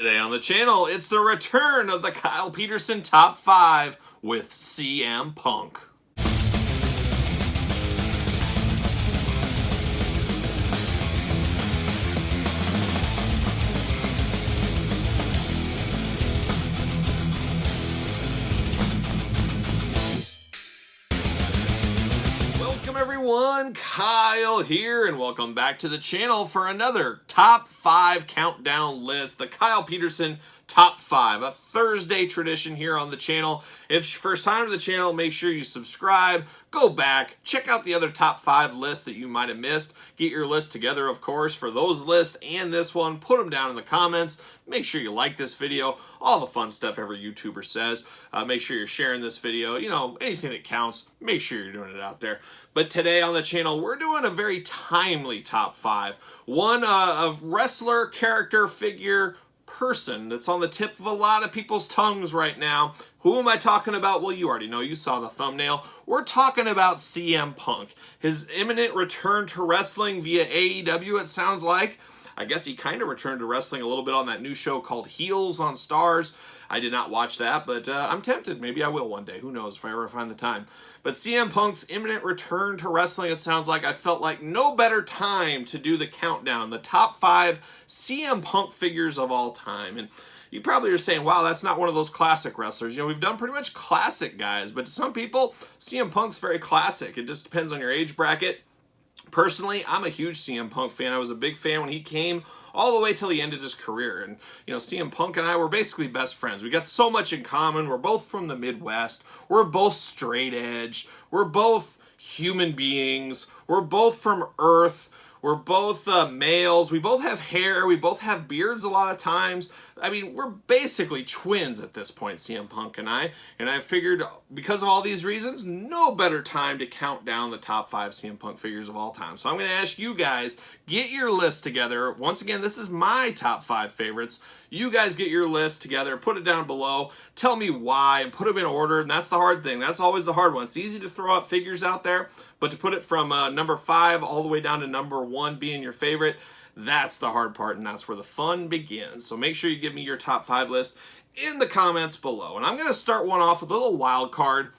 Today on the channel, it's the return of the Kyle Peterson Top 5 with CM Punk. Welcome everyone, Kyle here, and welcome back to the channel for another Top 5 countdown list, the Kyle Peterson Top 5, a Thursday tradition here on the channel. If it's your first time to the channel, make sure you subscribe, go back, check out the other Top 5 lists that you might have missed. Get your list together, of course, for those lists and this one. Put them down in the comments. Make sure you like this video, all the fun stuff every YouTuber says. Make sure you're sharing this video, you know, anything that counts, make sure you're doing it out there. But today on the channel, we're doing a very timely Top 5. One of wrestler, character, figure, person that's on the tip of a lot of people's tongues right now. Who am I talking about? Well, you already know. You saw the thumbnail. We're talking about CM Punk. His imminent return to wrestling via AEW, it sounds like. I guess he kind of returned to wrestling a little bit on that new show called Heels on Stars. I did not watch that, but I'm tempted. Maybe I will one day. Who knows if I ever find the time. But CM Punk's imminent return to wrestling, it sounds like. I felt like no better time to do the countdown, the top 5 CM Punk figures of all time. And you probably are saying, wow, that's not one of those classic wrestlers. You know, we've done pretty much classic guys, but to some people, CM Punk's very classic. It just depends on your age bracket. Personally, I'm a huge CM Punk fan. I was a big fan when he came all the way till the end of his career. And, you know, CM Punk and I were basically best friends. We got so much in common. We're both from the Midwest. We're both straight edge. We're both human beings. We're both from Earth. We're both males. We both have hair. We both have beards a lot of times. I mean, we're basically twins at this point, CM Punk and I. And I figured, because of all these reasons, no better time to count down the top 5 CM Punk figures of all time. So I'm going to ask you guys, get your list together. Once again, this is my top 5 favorites. You guys get your list together, put it down below, tell me why, and put them in order. And that's the hard thing. That's always the hard one. It's easy to throw out figures out there, but to put it from number 5 all the way down to number 1 being your favorite, that's the hard part, and that's where the fun begins. So make sure you give me your top 5 list in the comments below. And I'm going to start one off with a little wild card.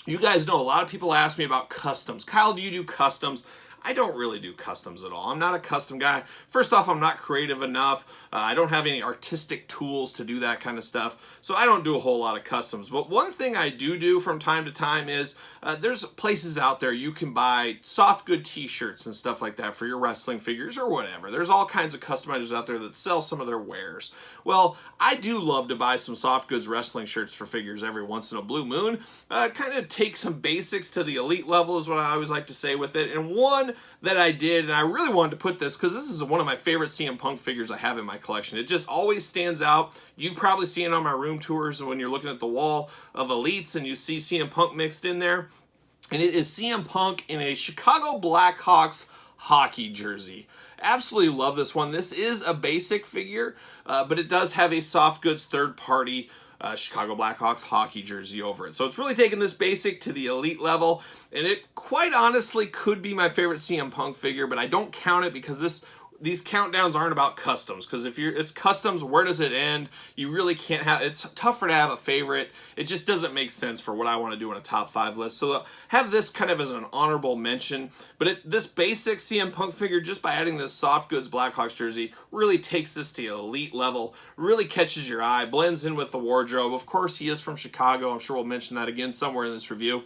You guys know a lot of people ask me about customs. Kyle, do you do customs? I don't really do customs at all. I'm not a custom guy. First off, I'm not creative enough. I don't have any artistic tools to do that kind of stuff. So I don't do a whole lot of customs. But one thing I do from time to time is there's places out there you can buy soft good t-shirts and stuff like that for your wrestling figures or whatever. There's all kinds of customizers out there that sell some of their wares. Well, I do love to buy some soft goods wrestling shirts for figures every once in a blue moon. Kind of take some basics to the elite level is what I always like to say with it. And one that I did, and I really wanted to put this because this is one of my favorite CM Punk figures I have in my collection. It just always stands out. You've probably seen it on my room tours when you're looking at the wall of elites and you see CM Punk mixed in there. And it is CM Punk in a Chicago Blackhawks hockey jersey. Absolutely love this one. This is a basic figure, but it does have a soft goods third-party Chicago Blackhawks hockey jersey over it. So it's really taken this basic to the elite level, and it quite honestly could be my favorite CM Punk figure, but I don't count it because these countdowns aren't about customs, because if it's customs, where does it end? You really can't have, it's tougher to have a favorite. It just doesn't make sense for what I want to do in a top 5 list. So have this kind of as an honorable mention, but this basic CM Punk figure, just by adding this soft goods Blackhawks jersey, really takes this to elite level, really catches your eye, blends in with the wardrobe. Of course, he is from Chicago. I'm sure we'll mention that again somewhere in this review.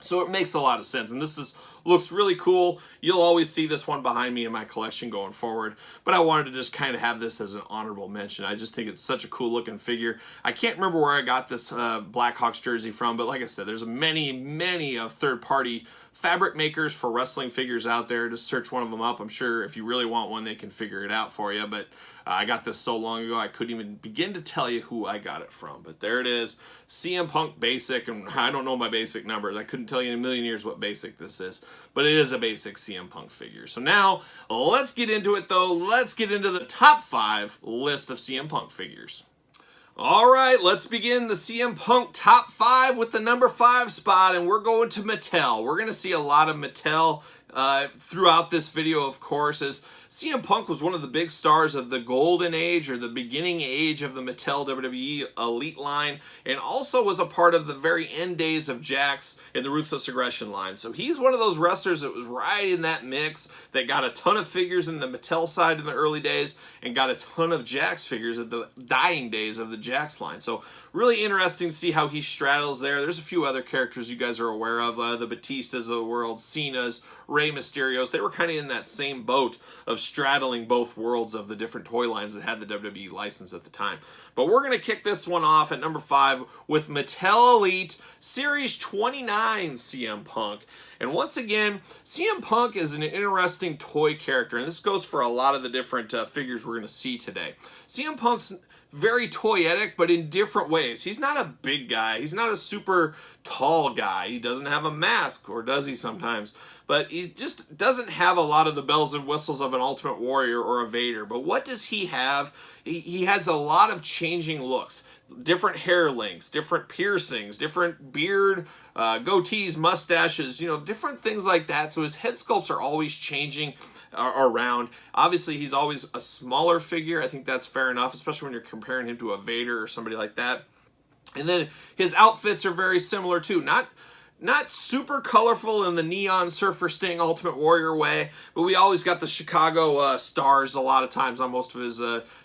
So it makes a lot of sense, and this looks really cool. You'll always see this one behind me in my collection going forward, but I wanted to just kind of have this as an honorable mention. I just think it's such a cool looking figure. I can't remember where I got this Blackhawks jersey from, but like I said, there's many of third-party fabric makers for wrestling figures out there. Just search one of them up. I'm sure if you really want one, they can figure it out for you, but I got this so long ago, I couldn't even begin to tell you who I got it from. But there it is, CM Punk basic, and I don't know my basic numbers. I couldn't tell you in a million years what basic this is, but it is a basic CM Punk figure. So now, let's get into it though. Let's get into the top 5 list of CM Punk figures. All right, let's begin the CM Punk top 5 with the number 5 spot, and we're going to Mattel. We're going to see a lot of Mattel throughout this video, of course, is CM Punk was one of the big stars of the golden age or the beginning age of the Mattel WWE Elite line, and also was a part of the very end days of Jax and the Ruthless Aggression line. So he's one of those wrestlers that was right in that mix, that got a ton of figures in the Mattel side in the early days and got a ton of Jax figures at the dying days of the Jax line. So really interesting to see how he straddles there. There's a few other characters you guys are aware of, the Batistas of the world, Cena's, Rey Mysterios. They were kind of in that same boat of straddling both worlds of the different toy lines that had the WWE license at the time. But we're going to kick this one off at number 5 with Mattel Elite Series 29 CM Punk. And once again, CM Punk is an interesting toy character, and this goes for a lot of the different figures we're going to see today. CM Punk's very toyetic, but in different ways. He's not a big guy. He's not a super tall guy. He doesn't have a mask, or does he sometimes? But he just doesn't have a lot of the bells and whistles of an Ultimate Warrior or a Vader. But what does he have? He has a lot of changing looks. Different hair lengths, different piercings, different beard, goatees, mustaches, you know, different things like that. So his head sculpts are always changing around. Obviously, he's always a smaller figure. I think that's fair enough, especially when you're comparing him to a Vader or somebody like that. And then his outfits are very similar too. Not super colorful in the Neon Surfer Sting Ultimate Warrior way, but we always got the Chicago stars a lot of times on most of his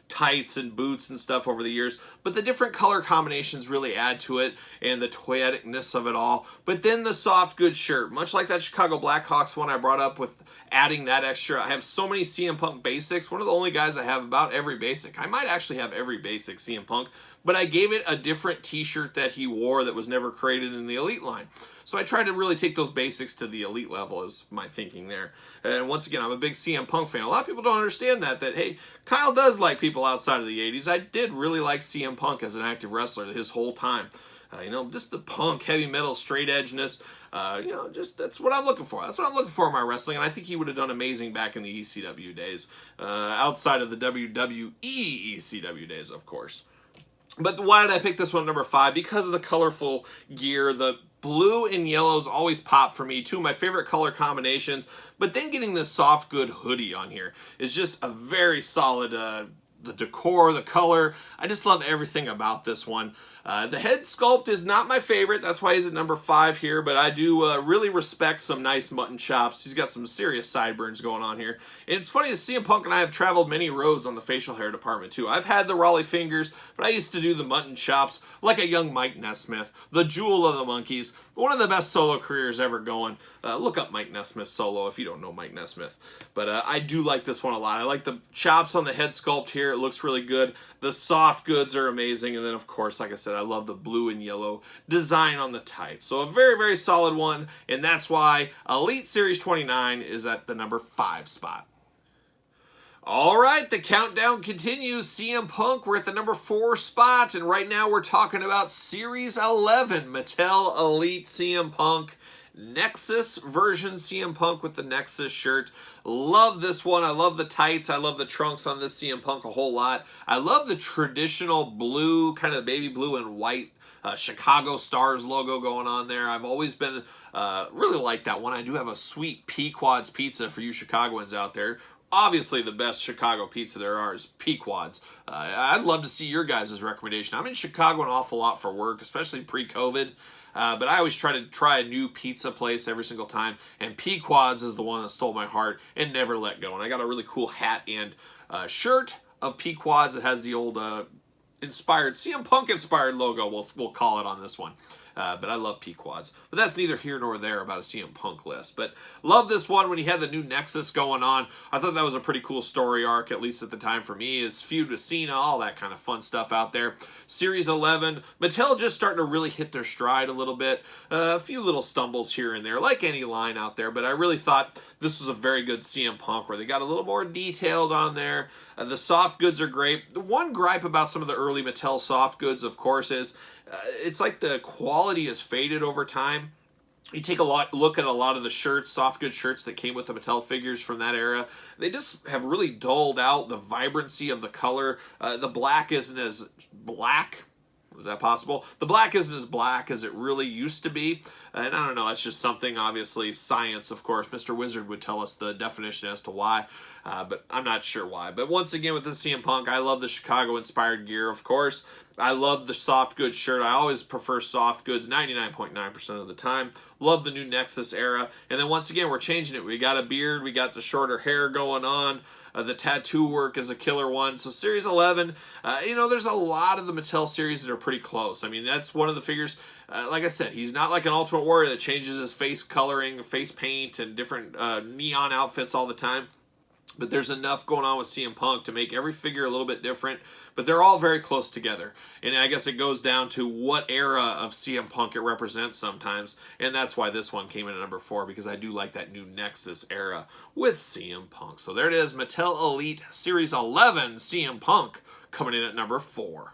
tights and boots and stuff over the years. But the different color combinations really add to it and the toyeticness of it all. But then the soft good shirt, much like that Chicago Blackhawks one I brought up with adding that extra. I have so many CM Punk basics. One of the only guys I have about every basic. I might actually have every basic CM Punk, but I gave it a different t-shirt that he wore that was never created in the Elite line. So I tried to really take those basics to the Elite level is my thinking there. And once again, I'm a big CM Punk fan. A lot of people don't understand that, hey, Kyle does like people outside of the 80s. I did really like CM Punk as an active wrestler his whole time. You know, just the punk, heavy metal, straight edgeness. You know, just that's what I'm looking for. That's what I'm looking for in my wrestling, and I think he would have done amazing back in the ECW days, outside of the WWE ECW days, of course. But why did I pick this one number 5? Because of the colorful gear. The blue and yellows always pop for me. Two of my favorite color combinations. But then getting this soft good hoodie on here is just a very solid, the decor, the color. I just love everything about this one. The head sculpt is not my favorite. That's why he's at number 5 here. But I do really respect some nice mutton chops. He's got some serious sideburns going on here. And it's funny to see CM Punk and I have traveled many roads on the facial hair department too. I've had the Raleigh fingers, but I used to do the mutton chops like a young Mike Nesmith, the jewel of the monkeys. One of the best solo careers ever going. Look up Mike Nesmith solo if you don't know Mike Nesmith. But I do like this one a lot. I like the chops on the head sculpt here. It looks really good. The soft goods are amazing. And then, of course, like I said, I love the blue and yellow design on the tights. So a very, very solid one. And that's why Elite Series 29 is at the number 5 spot. All right, the countdown continues. CM Punk, we're at the number 4 spot. And right now we're talking about Series 11, Mattel Elite CM Punk. Nexus version CM Punk with the Nexus shirt. Love this one. I love the tights. I love the trunks on this CM Punk a whole lot. I love the traditional blue, kind of baby blue and white Chicago Stars logo going on there. I've always been really like that one. I do have a sweet Pequod's pizza for you Chicagoans out there. Obviously, the best Chicago pizza there are is Pequod's. I'd love to see your guys' recommendation. I'm in Chicago an awful lot for work, especially pre-COVID. But I always try to try a new pizza place every single time. And Pequod's is the one that stole my heart and never let go. And I got a really cool hat and shirt of Pequod's that has the old inspired, CM Punk inspired logo, we'll call it on this one. But I love Pequod's. But that's neither here nor there about a CM Punk list. But love this one when he had the new Nexus going on. I thought that was a pretty cool story arc, at least at the time for me. His feud with Cena, all that kind of fun stuff out there. Series 11, Mattel just starting to really hit their stride a little bit. A few little stumbles here and there, like any line out there. But I really thought this was a very good CM Punk where they got a little more detailed on there. The soft goods are great. The one gripe about some of the early Mattel soft goods, of course, is it's like the quality has faded over time. You take a look at a lot of the shirts, soft good shirts that came with the Mattel figures from that era. They just have really dulled out the vibrancy of the color. The black isn't as black. Is that possible? The black isn't as black as it really used to be. And I don't know, that's just something, obviously, science, of course. Mr. Wizard would tell us the definition as to why, but I'm not sure why. But once again, with the CM Punk, I love the Chicago-inspired gear, of course. I love the soft goods shirt. I always prefer soft goods 99.9% of the time. Love the new Nexus era. And then once again, we're changing it. We got a beard. We got the shorter hair going on. The tattoo work is a killer one. So Series 11, there's a lot of the Mattel series that are pretty close. I mean, that's one of the figures, like I said, he's not like an Ultimate Warrior that changes his face coloring, face paint, and different neon outfits all the time. But there's enough going on with CM Punk to make every figure a little bit different. But they're all very close together. And I guess it goes down to what era of CM Punk it represents sometimes. And that's why this one came in at number 4, because I do like that new Nexus era with CM Punk. So there it is, Mattel Elite Series 11 CM Punk coming in at number 4.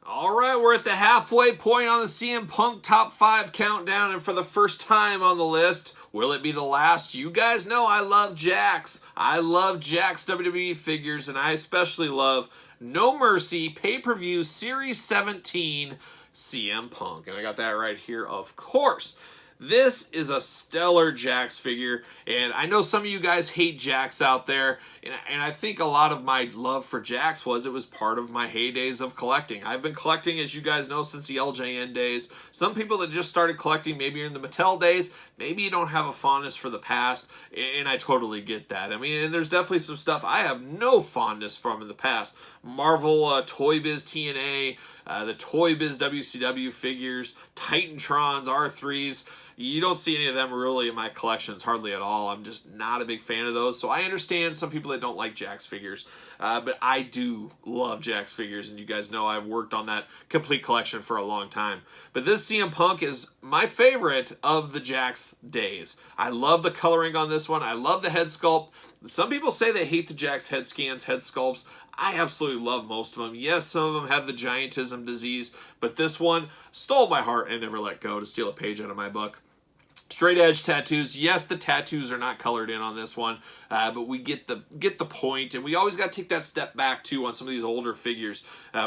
All right, we're at the halfway point on the CM Punk Top 5 countdown, and for the first time on the list, will it be the last? You guys know I love Jakks. I love Jakks WWE figures, and I especially love No Mercy Pay-Per-View Series 17 CM Punk. And I got that right here, of course. This is a stellar Jakks figure, and I know some of you guys hate Jakks out there, and I think a lot of my love for Jakks it was part of my heydays of collecting. I've been collecting, as you guys know, since the LJN days. Some people that just started collecting maybe in the Mattel days, maybe you don't have a fondness for the past, and I totally get that. I mean, and there's definitely some stuff I have no fondness from in the past. Marvel, Toy Biz TNA, the Toy Biz WCW figures, Titantrons, R3s. You don't see any of them really in my collections, hardly at all. I'm just not a big fan of those. So I understand some people that don't like Jakks figures, but I do love Jakks figures, and you guys know I've worked on that complete collection for a long time. But this CM Punk is my favorite of the Jakks days. I love the coloring on this one. I love the head sculpt. Some people say they hate the Jakks head scans, head sculpts. I absolutely love most of them. Yes, some of them have the giantism disease, but this one stole my heart and never let go, to steal a page out of my book. Straight edge tattoos. Yes, the tattoos are not colored in on this one, but we get the point, and we always got to take that step back too on some of these older figures.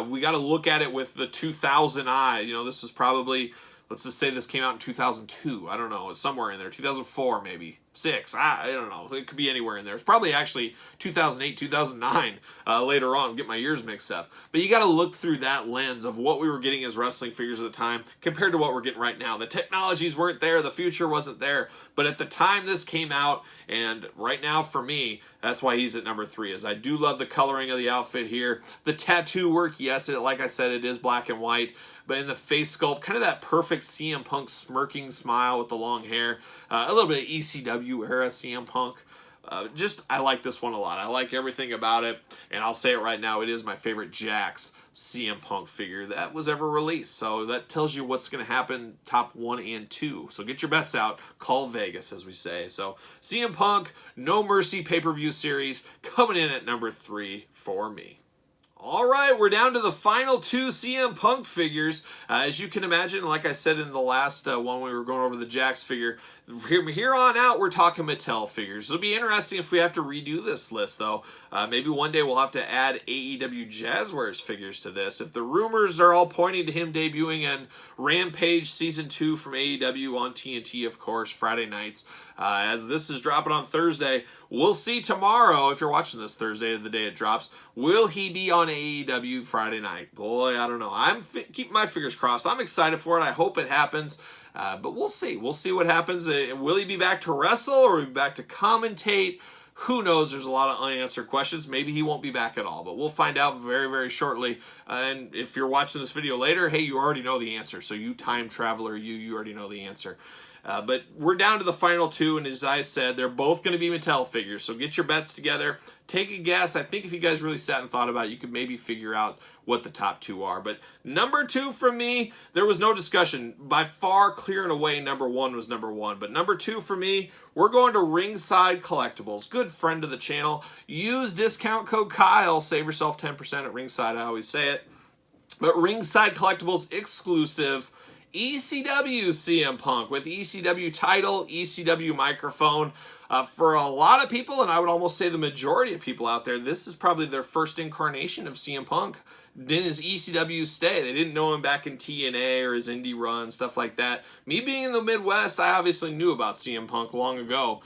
We got to look at it with the 2000 eye. You know, this is probably, let's just say this came out in 2002. I don't know, it's somewhere in there. 2004 maybe. 6. I don't know. It could be anywhere in there. It's probably actually 2008, 2009 later on. Get my years mixed up. But you got to look through that lens of what we were getting as wrestling figures at the time compared to what we're getting right now. The technologies weren't there. The future wasn't there. But at the time this came out, and right now for me, that's why he's at number 3, is I do love the coloring of the outfit here. The tattoo work, yes, like I said, it is black and white. But in the face sculpt, kind of that perfect CM Punk smirking smile with the long hair. A little bit of ECW era CM Punk. I like this one a lot. I like everything about it. And I'll say it right now, it is my favorite Jakks CM Punk figure that was ever released. So that tells you what's going to happen top 1 and 2. So get your bets out. Call Vegas, as we say. So CM Punk, No Mercy pay-per-view series coming in at number 3 for me. All right, we're down to the final 2 CM Punk figures. As you can imagine, like I said in the last one we were going over the Jakks figure, here on out we're talking Mattel figures. It'll be interesting if we have to redo this list, though. Maybe one day we'll have to add AEW Jazzwares figures to this. If the rumors are all pointing to him debuting in Rampage Season 2 from AEW on TNT, of course, Friday nights. As this is dropping on Thursday, we'll see tomorrow, if you're watching this Thursday, the day it drops, will he be on AEW Friday night? Boy, I don't know. I'm keeping my fingers crossed. I'm excited for it. I hope it happens. But we'll see. We'll see what happens. Will he be back to wrestle, or will he be back to commentate? Who knows? There's a lot of unanswered questions. Maybe he won't be back at all, but we'll find out very, very shortly. And if you're watching this video later, hey, you already know the answer. So you time traveler, you already know the answer. But we're down to the final 2, and as I said, they're both going to be Mattel figures. So get your bets together. Take a guess. I think if you guys really sat and thought about it, you could maybe figure out what the top 2 are. But number 2 for me, there was no discussion. By far, clear and away, number 1 was number 1. But number 2 for me, we're going to Ringside Collectibles. Good friend of the channel. Use discount code Kyle. Save yourself 10% at Ringside. I always say it. But Ringside Collectibles exclusive ECW CM Punk with ECW title, ECW microphone. For a lot of people, and I would almost say the majority of people out there, this is probably their first incarnation of CM Punk. in his ECW stay. They didn't know him back in TNA or his indie run, stuff like that. Me being in the Midwest, I obviously knew about CM Punk long ago,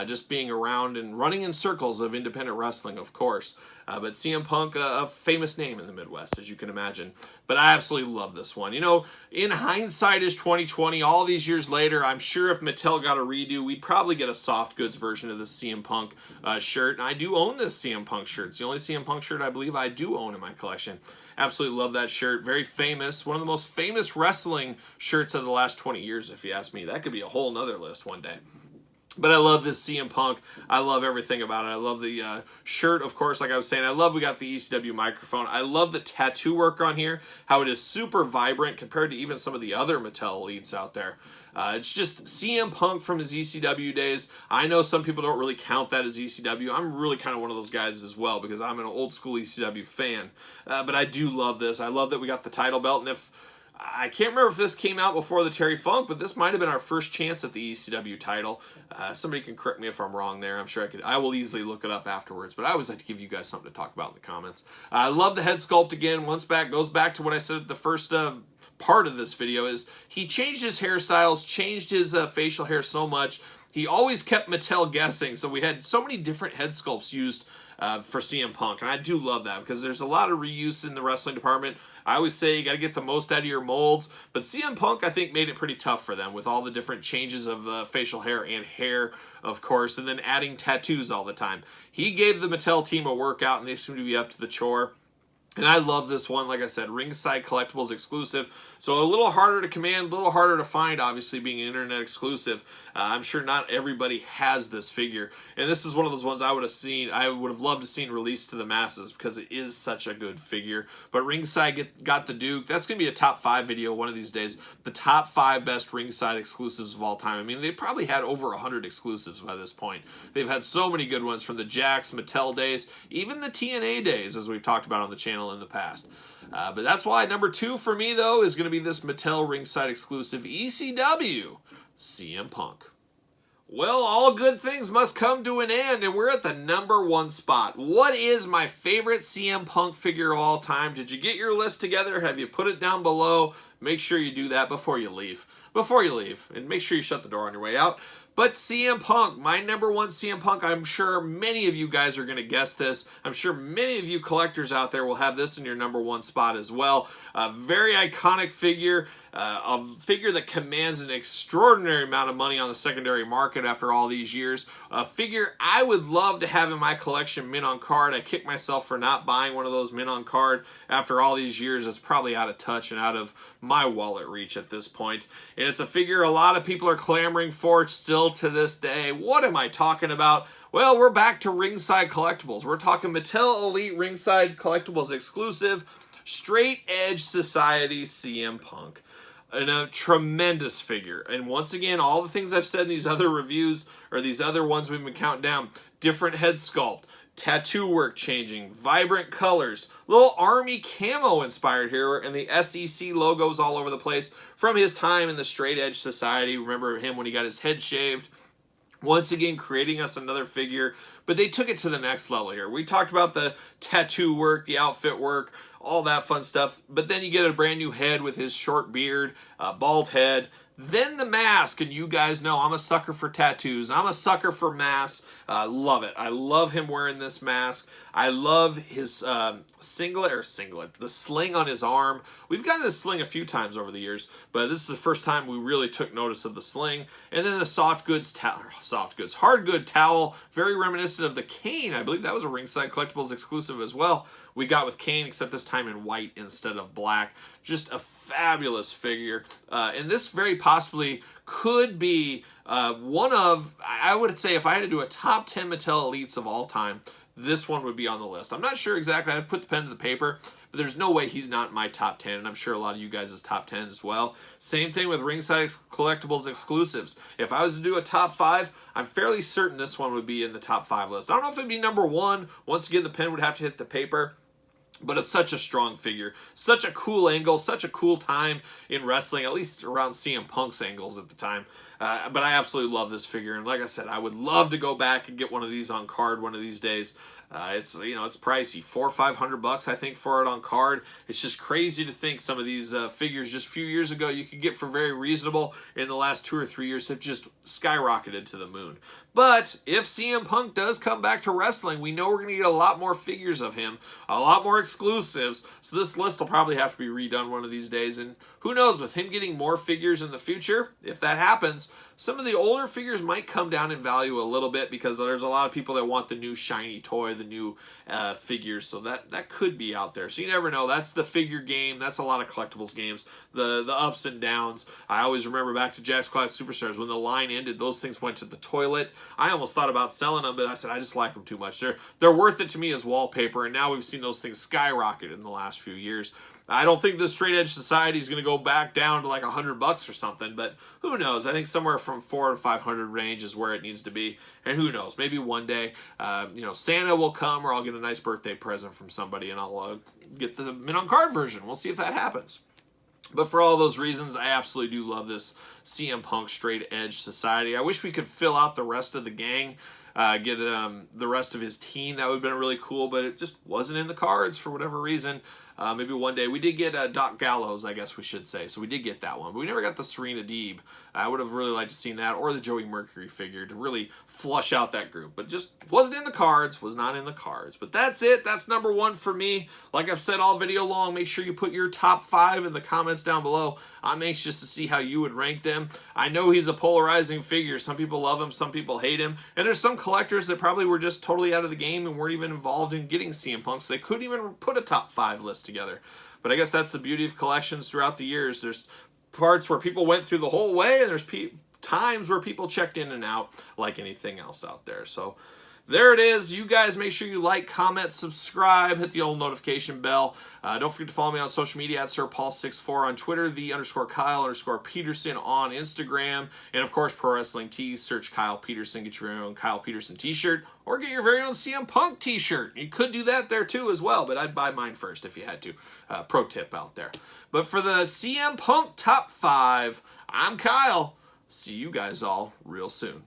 just being around and running in circles of independent wrestling, of course. But CM Punk, a famous name in the Midwest, as you can imagine. But I absolutely love this one. You know, in hindsight is 2020. All these years later, I'm sure if Mattel got a redo, we'd probably get a soft goods version of the CM Punk shirt. And I do own this CM Punk shirt. It's the only CM Punk shirt I believe I do own in my collection. Absolutely love that shirt. Very famous. One of the most famous wrestling shirts of the last 20 years, if you ask me. That could be a whole nother list one day. But I love this CM Punk. I love everything about it. I love the shirt, of course, like I was saying. I love we got the ECW microphone. I love the tattoo work on here, how it is super vibrant compared to even some of the other Mattel elites out there. It's just CM Punk from his ECW days. I know some people don't really count that as ECW. I'm really kind of one of those guys as well because I'm an old school ECW fan. But I do love this. I love that we got the title belt. And if I can't remember if this came out before the Terry Funk, but this might have been our first chance at the ECW title. Somebody can correct me if I'm wrong there. I'm sure I will easily look it up afterwards, but I always like to give you guys something to talk about in the comments. I love the head sculpt again. Goes back to what I said at the first part of this video is he changed his hairstyles, changed his facial hair so much. He always kept Mattel guessing, so we had so many different head sculpts used for CM Punk, and I do love that because there's a lot of reuse in the wrestling department. I always say you got to get the most out of your molds, but CM Punk, I think, made it pretty tough for them with all the different changes of facial hair and hair, of course, and then adding tattoos all the time. He gave the Mattel team a workout, and they seem to be up to the chore. And I love this one, like I said, Ringside Collectibles exclusive. So a little harder to command, a little harder to find, obviously, being an internet exclusive. I'm sure not everybody has this figure. And this is one of those ones I would have loved to seen released to the masses because it is such a good figure. But Ringside got the Duke. That's going to be a top 5 video one of these days. The top 5 best Ringside exclusives of all time. I mean, they probably had over 100 exclusives by this point. They've had so many good ones from the Jakks, Mattel days, even the TNA days, as we've talked about on the channel in the past. But that's why number 2 for me, though, is going to be this Mattel Ringside exclusive ECW CM Punk. Well, all good things must come to an end, and we're at the number 1 spot. What is my favorite CM Punk figure of all time? Did you get your list together? Have you put it down below? Make sure you do that before you leave. And make sure you shut the door on your way out. But CM Punk, my number 1 CM Punk, I'm sure many of you guys are going to guess this. I'm sure many of you collectors out there will have this in your number 1 spot as well. A very iconic figure, a figure that commands an extraordinary amount of money on the secondary market after all these years. A figure I would love to have in my collection mint on card. I kick myself for not buying one of those mint on card after all these years. It's probably out of touch and out of my wallet reach at this point. And it's a figure a lot of people are clamoring for still to this day. What am I talking about? Well, we're back to Ringside Collectibles. We're talking Mattel Elite Ringside Collectibles exclusive, Straight Edge Society CM Punk. And a tremendous figure. And once again, all the things I've said in these other reviews, or these other ones we've been counting down, different head sculpt, tattoo work changing, vibrant colors, little army camo inspired here, and the SEC logos all over the place from his time in the Straight Edge Society. Remember him when he got his head shaved. Once again, creating us another figure, but they took it to the next level here. We talked about the tattoo work, the outfit work, all that fun stuff, but then you get a brand new head with his short beard, bald head, then the mask, and you guys know I'm a sucker for tattoos. I'm a sucker for masks. Love it. I love him wearing this mask. I love his singlet, the sling on his arm. We've gotten this sling a few times over the years, but this is the first time we really took notice of the sling. And then the hard good towel, very reminiscent of the cane. I believe that was a Ringside Collectibles exclusive as well. We got with Kane, except this time in white instead of black. Just a fabulous figure. And this very possibly could be one of, I would say, if I had to do a top 10 Mattel Elites of all time, this one would be on the list. I'm not sure exactly. I've put the pen to the paper, but there's no way he's not in my top 10, and I'm sure a lot of you guys' top 10 as well. Same thing with Ringside Collectibles exclusives. If I was to do a top 5, I'm fairly certain this one would be in the top 5 list. I don't know if it'd be number 1. Once again, the pen would have to hit the paper. But it's such a strong figure, such a cool angle, such a cool time in wrestling, at least around CM Punk's angles at the time. But I absolutely love this figure. And like I said, I would love to go back and get one of these on card one of these days. It's, you know, it's pricey, $400 or $500 I think for it on card. It's just crazy to think some of these figures just a few years ago you could get for very reasonable. In the last 2 or 3 years have just skyrocketed to the moon. But if CM Punk does come back to wrestling, we know we're going to get a lot more figures of him, a lot more exclusives. So this list will probably have to be redone one of these days. And who knows, with him getting more figures in the future, if that happens, some of the older figures might come down in value a little bit because there's a lot of people that want the new shiny toy, the new figures. So that could be out there. So you never know. That's the figure game. That's a lot of collectibles games. The ups and downs. I always remember back to Jakks Classic Superstars when the line ended, those things went to the toilet. I almost thought about selling them, but I said I just like them too much. They're worth it to me as wallpaper, and now we've seen those things skyrocket in the last few years. I don't think the Straight Edge Society is going to go back down to like $100 or something, but who knows? I think somewhere from $400 to $500 range is where it needs to be, and who knows? Maybe one day, you know, Santa will come, or I'll get a nice birthday present from somebody, and I'll get the mint on card version. We'll see if that happens. But for all those reasons, I absolutely do love this CM Punk Straight Edge Society. I wish we could fill out the rest of the gang, get the rest of his team. That would have been really cool, but it just wasn't in the cards for whatever reason. Maybe one day. We did get Doc Gallows, I guess we should say. So we did get that one. But we never got the Serena Deeb. I would have really liked to seen that, or the Joey Mercury figure to really flush out that group. But just wasn't in the cards, was not in the cards. But that's it. That's number one for me. Like I've said all video long, make sure you put your top 5 in the comments down below. I'm anxious to see how you would rank them. I know he's a polarizing figure. Some people love him, some people hate him. And there's some collectors that probably were just totally out of the game and weren't even involved in getting CM Punk, so they couldn't even put a top 5 list together. But I guess that's the beauty of collections throughout the years. There's parts where people went through the whole way, and there's times where people checked in and out like anything else out there. So there it is. You guys make sure you like, comment, subscribe, hit the old notification bell. Don't forget to follow me on social media at SirPaul64 on Twitter, _Kyle_Peterson on Instagram, and of course Pro Wrestling Tees. Search Kyle Peterson, get your very own Kyle Peterson t-shirt, or get your very own CM Punk t-shirt. You could do that there too as well, but I'd buy mine first if you had to. Pro tip out there. But for the CM Punk top 5, I'm Kyle. See you guys all real soon.